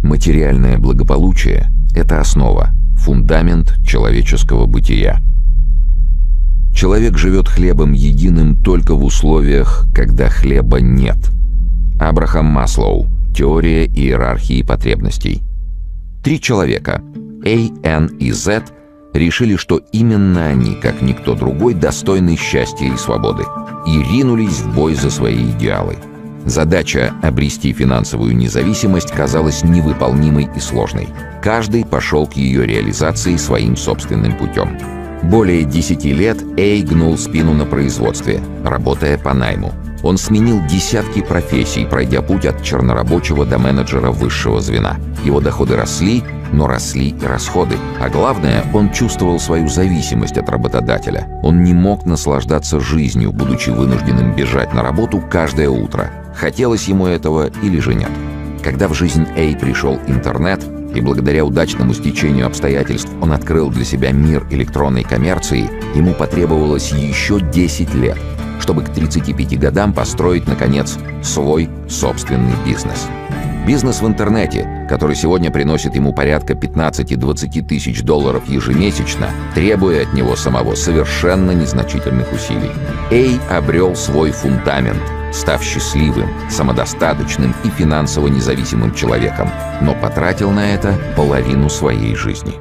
Материальное благополучие – это основа, фундамент человеческого бытия. Человек живет хлебом единым только в условиях, когда хлеба нет. Абрахам Маслоу. Теория иерархии потребностей. 3 человека – A, N и Z – решили, что именно они, как никто другой, достойны счастья и свободы, и ринулись в бой за свои идеалы. Задача обрести финансовую независимость казалась невыполнимой и сложной. Каждый пошел к ее реализации своим собственным путем. Более 10 лет Эй гнул спину на производстве, работая по найму. Он сменил десятки профессий, пройдя путь от чернорабочего до менеджера высшего звена. Его доходы росли, но росли и расходы. А главное, он чувствовал свою зависимость от работодателя. Он не мог наслаждаться жизнью, будучи вынужденным бежать на работу каждое утро. Хотелось ему этого или же нет. Когда в жизнь Эй пришел интернет, и благодаря удачному стечению обстоятельств он открыл для себя мир электронной коммерции, ему потребовалось еще 10 лет, чтобы к 35 годам построить, наконец, свой собственный бизнес. Бизнес в интернете, который сегодня приносит ему порядка 15-20 тысяч долларов ежемесячно, требуя от него самого совершенно незначительных усилий. Эй обрел свой фундамент, став счастливым, самодостаточным и финансово независимым человеком, но потратил на это половину своей жизни.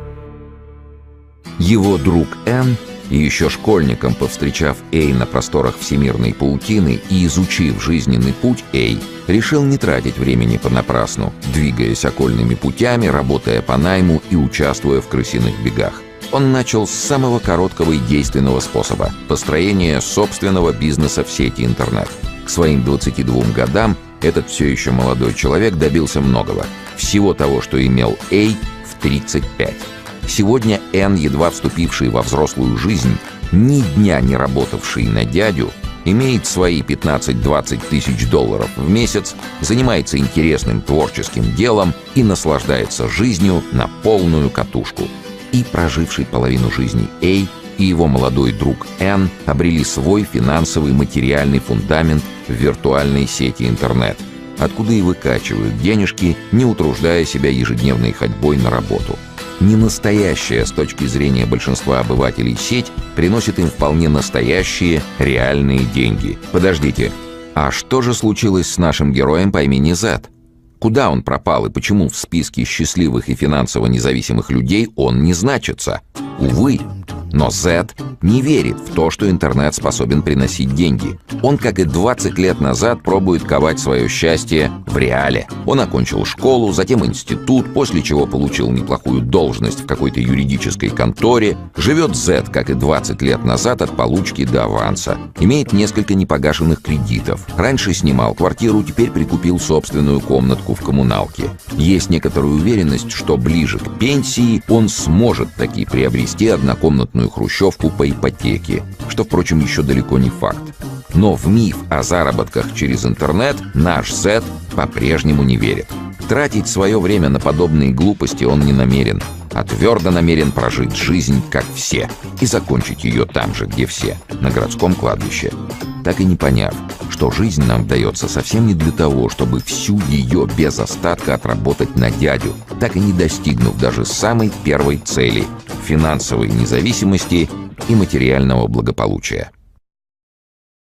Его друг Н, и еще школьником, повстречав Эй на просторах всемирной паутины и изучив жизненный путь Эй, решил не тратить времени понапрасну, двигаясь окольными путями, работая по найму и участвуя в крысиных бегах. Он начал с самого короткого и действенного способа – построения собственного бизнеса в сети интернет. К своим 22 годам этот все еще молодой человек добился многого. Всего того, что имел Эй в 35. Сегодня Н, едва вступивший во взрослую жизнь, ни дня не работавший на дядю, имеет свои 15-20 тысяч долларов в месяц, занимается интересным творческим делом и наслаждается жизнью на полную катушку. И проживший половину жизни Эй и его молодой друг Н обрели свой финансовый материальный фундамент в виртуальной сети интернет, откуда и выкачивают денежки, не утруждая себя ежедневной ходьбой на работу. Ненастоящая с точки зрения большинства обывателей сеть приносит им вполне настоящие, реальные деньги. Подождите, а что же случилось с нашим героем по имени Зет? Куда он пропал и почему в списке счастливых и финансово независимых людей он не значится? Увы, но Зет не верит в то, что интернет способен приносить деньги. Он, как и 20 лет назад, пробует ковать свое счастье в реале. Он окончил школу, затем институт, после чего получил неплохую должность в какой-то юридической конторе. Живет Зет, как и 20 лет назад, от получки до аванса. Имеет несколько непогашенных кредитов. Раньше снимал квартиру, теперь прикупил собственную комнатку в коммуналке. Есть некоторая уверенность, что ближе к пенсии он сможет таки приобрести однокомнатную хрущевку по ипотеке, что, впрочем, еще далеко не факт. Но в миф о заработках через интернет наш Зет по-прежнему не верит. Тратить свое время на подобные глупости он не намерен, а твердо намерен прожить жизнь, как все, и закончить ее там же, где все, на городском кладбище. Так и не поняв, что жизнь нам дается совсем не для того, чтобы всю ее без остатка отработать на дядю, так и не достигнув даже самой первой цели – финансовой независимости и материального благополучия.